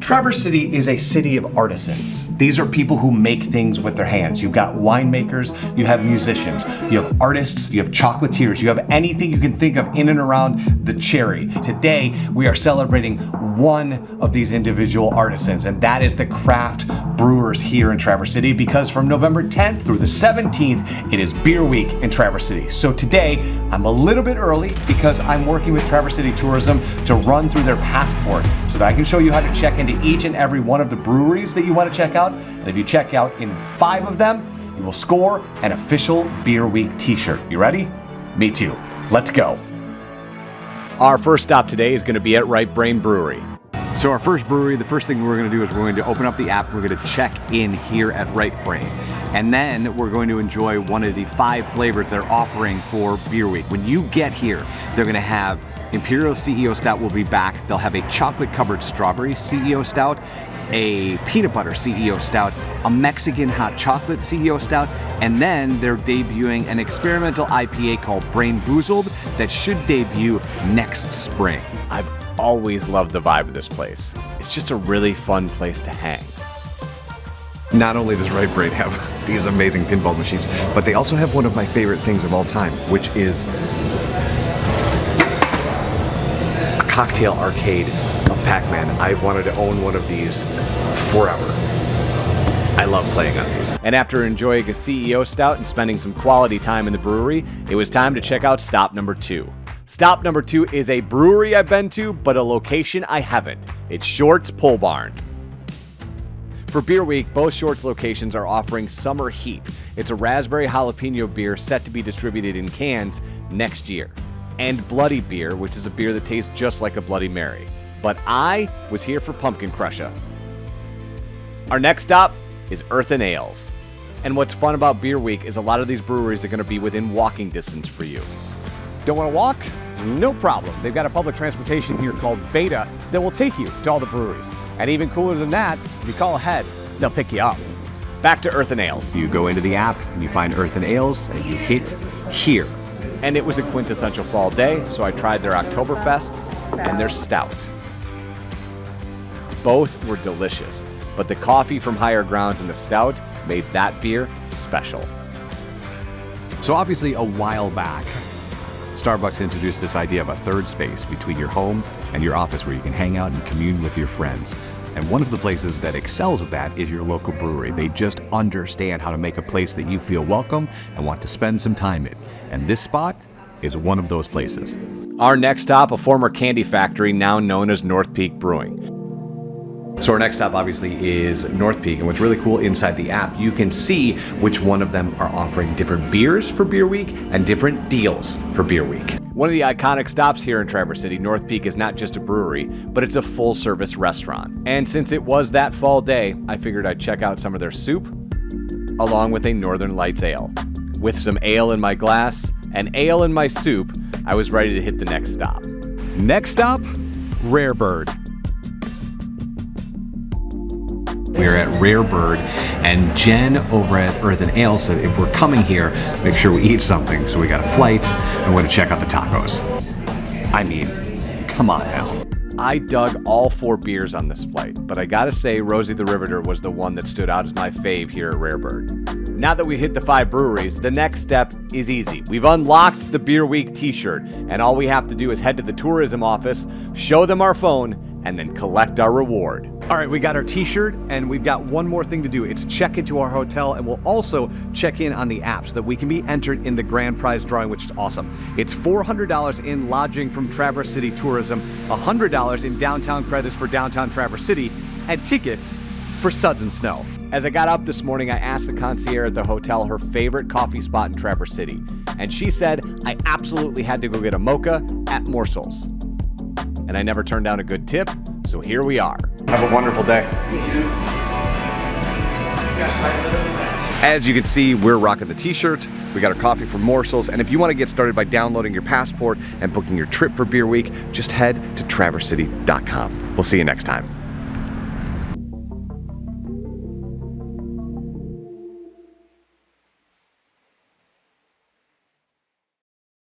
Traverse City is a city of artisans. These are people who make things with their hands. You've got winemakers, you have musicians, you have artists, you have chocolatiers, you have anything you can think of in and around the cherry. Today, we are celebrating one of these individual artisans, and that is the craft brewers here in Traverse City, because from November 10th through the 17th, it is Beer Week in Traverse City. So today, I'm a little bit early because I'm working with Traverse City Tourism to run through their passport so that I can show you how to check into each and every one of the breweries that you want to check out. And if you check out in 5 of them, you will score an official Beer Week t-shirt. You ready? Me too. Let's go. Our first stop today is going to be at Right Brain Brewery. So our first brewery, the first thing we're going to do is we're going to open up the app. We're going to check in here at Right Brain. And then we're going to enjoy one of the 5 flavors they're offering for Beer Week. When you get here, they're going to have Imperial CEO Stout will be back. They'll have a chocolate-covered strawberry CEO Stout, a peanut butter CEO Stout, a Mexican hot chocolate CEO Stout, and then they're debuting an experimental IPA called Brain Boozled that should debut next spring. I've always loved the vibe of this place. It's just a really fun place to hang. Not only does Right Brain have these amazing pinball machines, but they also have one of my favorite things of all time, which is a cocktail arcade of Pac-Man. I wanted to own one of these forever. I love playing on these. And after enjoying a CEO Stout and spending some quality time in the brewery, it was time to check out stop number 2. Stop number 2 is a brewery I've been to, but a location I haven't. It's Short's Pole Barn. For Beer Week, both Short's locations are offering Summer Heat. It's a raspberry jalapeno beer set to be distributed in cans next year. And Bloody Beer, which is a beer that tastes just like a Bloody Mary. But I was here for Pumpkin Crusher. Our next stop is Earthen Ales. And what's fun about Beer Week is a lot of these breweries are going to be within walking distance for you. Don't want to walk? No problem. They've got a public transportation here called Beta that will take you to all the breweries. And even cooler than that, if you call ahead, they'll pick you up. Back to Earthen Ales. You go into the app, and you find Earthen Ales, and you hit here. And it was a quintessential fall day, so I tried their Oktoberfest and their Stout. Both were delicious, but the coffee from Higher Grounds and the Stout made that beer special. So obviously a while back, Starbucks introduced this idea of a third space between your home and your office where you can hang out and commune with your friends. And one of the places that excels at that is your local brewery. They just understand how to make a place that you feel welcome and want to spend some time in. And this spot is one of those places. Our next stop, a former candy factory now known as North Peak Brewing. So our next stop obviously is North Peak, and what's really cool inside the app, you can see which one of them are offering different beers for Beer Week and different deals for Beer Week. One of the iconic stops here in Traverse City, North Peak is not just a brewery, but it's a full-service restaurant. And since it was that fall day, I figured I'd check out some of their soup, along with a Northern Lights ale. With some ale in my glass and ale in my soup, I was ready to hit the next stop. Next stop, Rare Bird. We're at Rare Bird, and Jen over at Earthen Ales said if we're coming here, make sure we eat something. So we got a flight, and we're going to check out the tacos. I mean, come on now. I dug all 4 beers on this flight, but I gotta say Rosie the Riveter was the one that stood out as my fave here at Rare Bird. Now that we've hit the 5 breweries, the next step is easy. We've unlocked the Beer Week t-shirt, and all we have to do is head to the tourism office, show them our phone, and then collect our reward. All right, we got our t-shirt, and we've got one more thing to do. It's check into our hotel, and we'll also check in on the app so that we can be entered in the grand prize drawing, which is awesome. It's $400 in lodging from Traverse City Tourism, $100 in downtown credits for downtown Traverse City, and tickets for Suds and Snow. As I got up this morning, I asked the concierge at the hotel her favorite coffee spot in Traverse City, and she said I absolutely had to go get a mocha at Morsels. And I never turned down a good tip, so here we are. Have a wonderful day. As you can see, we're rocking the t-shirt. We got our coffee from Morsels, and if you want to get started by downloading your passport and booking your trip for Beer Week, just head to traversecity.com. We'll see you next time.